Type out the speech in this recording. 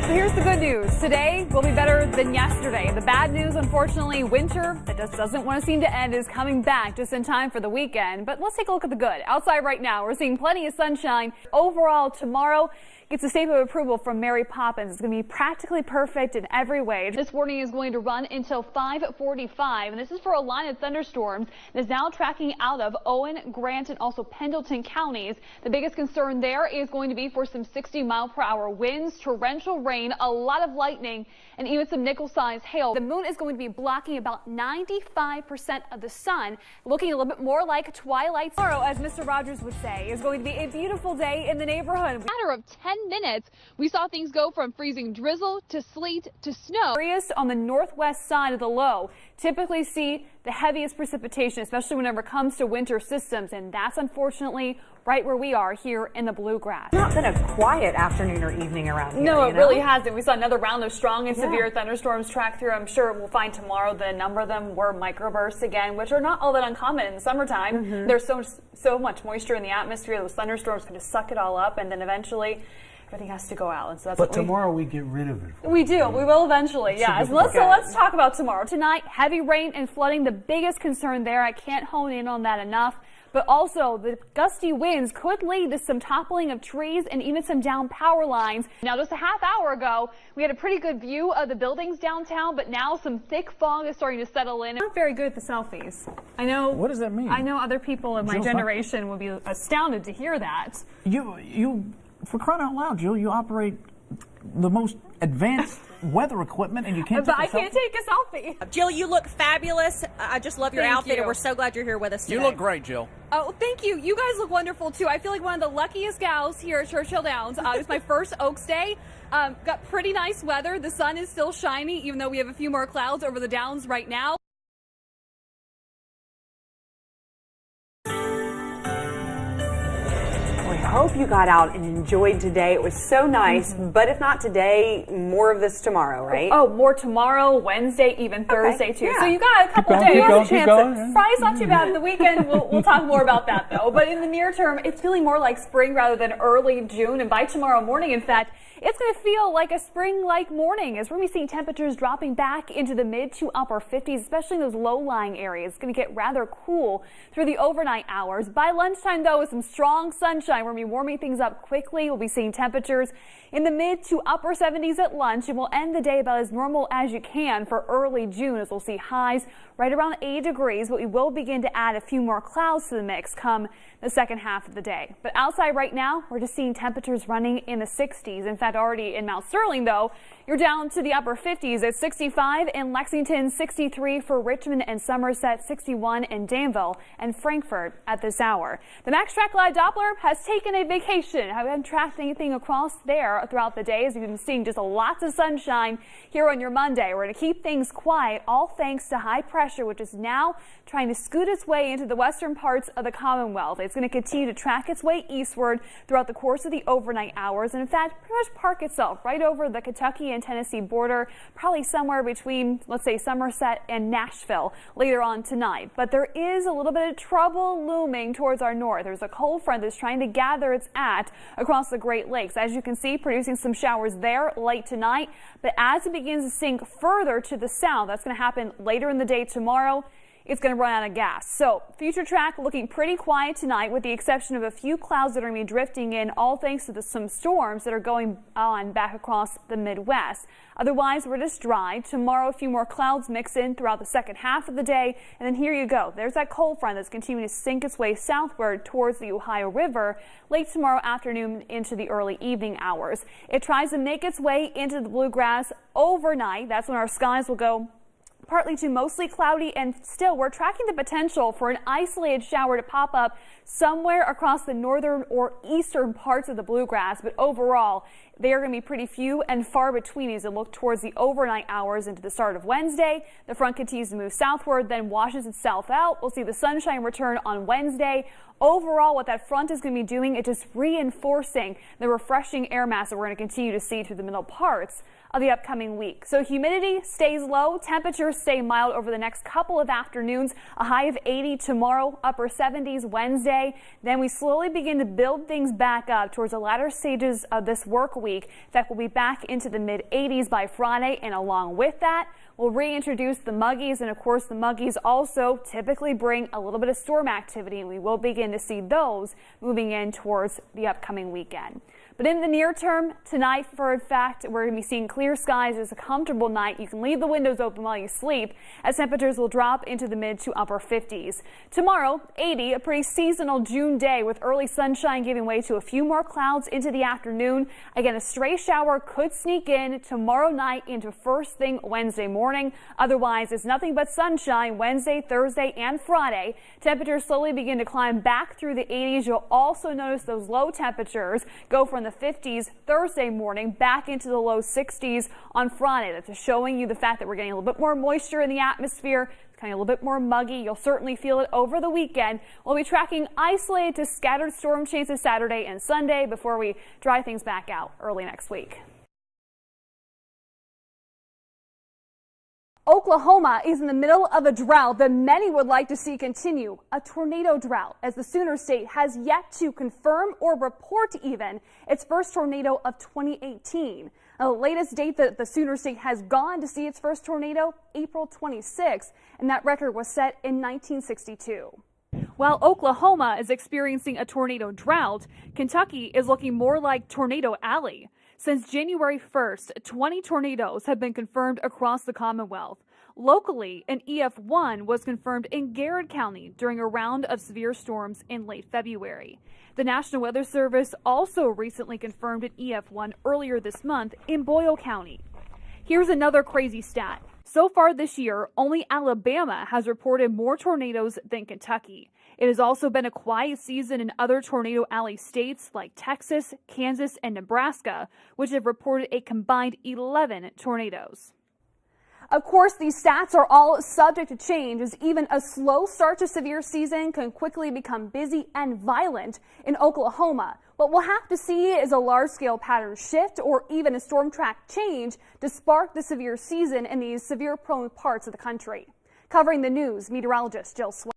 So here's the good news. Today will be better than yesterday. The bad news, unfortunately, winter that just doesn't want to seem to end is coming back just in time for the weekend. But let's take a look at the good. Outside right now, we're seeing plenty of sunshine. Overall, tomorrow gets a stamp of approval from Mary Poppins. It's going to be practically perfect in every way. This warning is going to run until 5:45, and this is for a line of thunderstorms that is now tracking out of Owen, Grant, and also Pendleton counties. The biggest concern there is going to be for some 60-mile-per-hour winds, torrential rain, a lot of lightning, and even some nickel-sized hail. The moon is going to be blocking about 95% of the sun, looking a little bit more like twilight. Tomorrow, as Mr. Rogers would say, is going to be a beautiful day in the neighborhood. In a matter of 10 minutes, we saw things go from freezing drizzle to sleet to snow. Areas on the northwest side of the low typically see the heaviest precipitation, especially whenever it comes to winter systems, and that's unfortunately right where we are here in the bluegrass. It's not been a quiet afternoon or evening around here. No, it really hasn't. We saw another round of strong and severe thunderstorms track through. I'm sure we'll find tomorrow that a number of them were microbursts again, which are not all that uncommon in the summertime. There's so much moisture in the atmosphere. Those thunderstorms kind of suck it all up, and then eventually everything has to go out. And so that's but tomorrow we get rid of it. We do. We will eventually. Yeah. So let's talk about tomorrow. Tonight, heavy rain and flooding. The biggest concern there. I can't hone in on that enough. But also, the gusty winds could lead to some toppling of trees and even some down power lines. Now, just a half hour ago, we had a pretty good view of the buildings downtown, but now some thick fog is starting to settle in. I'm not very good at the selfies. I know. What does that mean? I know other people of my generation would be astounded to hear that. You, for crying out loud, Jill, you operate the most advanced weather equipment, and you can't. But I can't take a selfie. Jill, you look fabulous. I just love your outfit, and we're so glad you're here with us today. You look great, Jill. Oh, thank you. You guys look wonderful, too. I feel like one of the luckiest gals here at Churchill Downs. It's my first Oaks Day. Got pretty nice weather. The sun is still shiny, even though we have a few more clouds over the Downs right now. I hope you got out and enjoyed today. It was so nice, but if not today, more of this tomorrow, right? Oh, more tomorrow, Wednesday, even Thursday, too. Yeah. So you got a couple days. Friday's not too bad. The weekend, we'll talk more about that, though. But in the near term, it's feeling more like spring rather than early June. And by tomorrow morning, in fact, it's going to feel like a spring-like morning as we're going to be seeing temperatures dropping back into the mid to upper 50s, especially in those low-lying areas. It's going to get rather cool through the overnight hours. By lunchtime, though, with some strong sunshine, we're going to be warming things up quickly. We'll be seeing temperatures in the mid to upper 70s at lunch, and we'll end the day about as normal as you can for early June, as we'll see highs right around 80 degrees, but we will begin to add a few more clouds to the mix come the second half of the day. But outside right now, we're just seeing temperatures running in the 60s. In fact, already in Mount Sterling, though, you're down to the upper 50s at 65 in Lexington, 63 for Richmond and Somerset, 61 in Danville and Frankfort at this hour. The Max Track Live Doppler has taken a vacation. I haven't tracked anything across there throughout the day, as you've been seeing just lots of sunshine here on your Monday. We're going to keep things quiet, all thanks to high pressure, which is now trying to scoot its way into the western parts of the Commonwealth. It's going to continue to track its way eastward throughout the course of the overnight hours, and in fact, pretty much park itself right over the Kentucky and Tennessee border, probably somewhere between, let's say, Somerset and Nashville later on tonight. But there is a little bit of trouble looming towards our north. There's a cold front that's trying to gather its across the Great Lakes. As you can see, producing some showers there late tonight. But as it begins to sink further to the south, that's going to happen later in the day tomorrow, it's going to run out of gas. So future track looking pretty quiet tonight, with the exception of a few clouds that are going to be drifting in, all thanks to some storms that are going on back across the Midwest. Otherwise, we're just dry. Tomorrow, a few more clouds mix in throughout the second half of the day. And then here you go. There's that cold front that's continuing to sink its way southward towards the Ohio River late tomorrow afternoon into the early evening hours. It tries to make its way into the bluegrass overnight. That's when our skies will go partly to mostly cloudy, and still we're tracking the potential for an isolated shower to pop up somewhere across the northern or eastern parts of the bluegrass. But overall, they are going to be pretty few and far between as it look towards the overnight hours into the start of Wednesday. The front continues to move southward, then washes itself out. We'll see the sunshine return on Wednesday. Overall, what that front is going to be doing is just reinforcing the refreshing air mass that we're going to continue to see through the middle parts of the upcoming week. So humidity stays low, temperatures stay mild over the next couple of afternoons, a high of 80 tomorrow, upper 70s Wednesday. Then we slowly begin to build things back up towards the latter stages of this work week. In fact, we'll be back into the mid 80s by Friday, and along with that, we'll reintroduce the muggies, and of course the muggies also typically bring a little bit of storm activity, and we will begin to see those moving in towards the upcoming weekend. But in the near term, tonight, for a fact, we're going to be seeing clear skies. It's a comfortable night. You can leave the windows open while you sleep, as temperatures will drop into the mid to upper 50s. Tomorrow, 80, a pretty seasonal June day with early sunshine giving way to a few more clouds into the afternoon. Again, a stray shower could sneak in tomorrow night into first thing Wednesday morning. Otherwise, it's nothing but sunshine Wednesday, Thursday, and Friday. Temperatures slowly begin to climb back through the 80s. You'll also notice those low temperatures go from the 50s Thursday morning back into the low 60s on Friday. That's showing you the fact that we're getting a little bit more moisture in the atmosphere. It's kind of a little bit more muggy. You'll certainly feel it over the weekend. We'll be tracking isolated to scattered storm chances Saturday and Sunday before we dry things back out early next week. Oklahoma is in the middle of a drought that many would like to see continue, a tornado drought, as the Sooner State has yet to confirm or report even its first tornado of 2018. The latest date that the Sooner State has gone to see its first tornado, April 26th, and that record was set in 1962. While Oklahoma is experiencing a tornado drought, Kentucky is looking more like Tornado Alley. Since January 1st, 20 tornadoes have been confirmed across the Commonwealth. Locally, an EF1 was confirmed in Garrett County during a round of severe storms in late February. The National Weather Service also recently confirmed an EF1 earlier this month in Boyle County. Here's another crazy stat. So far this year, only Alabama has reported more tornadoes than Kentucky. It has also been a quiet season in other Tornado Alley states like Texas, Kansas, and Nebraska, which have reported a combined 11 tornadoes. Of course, these stats are all subject to change, as even a slow start to severe season can quickly become busy and violent in Oklahoma. What we'll have to see is a large-scale pattern shift or even a storm track change to spark the severe season in these severe-prone parts of the country. Covering the news, meteorologist Szwed.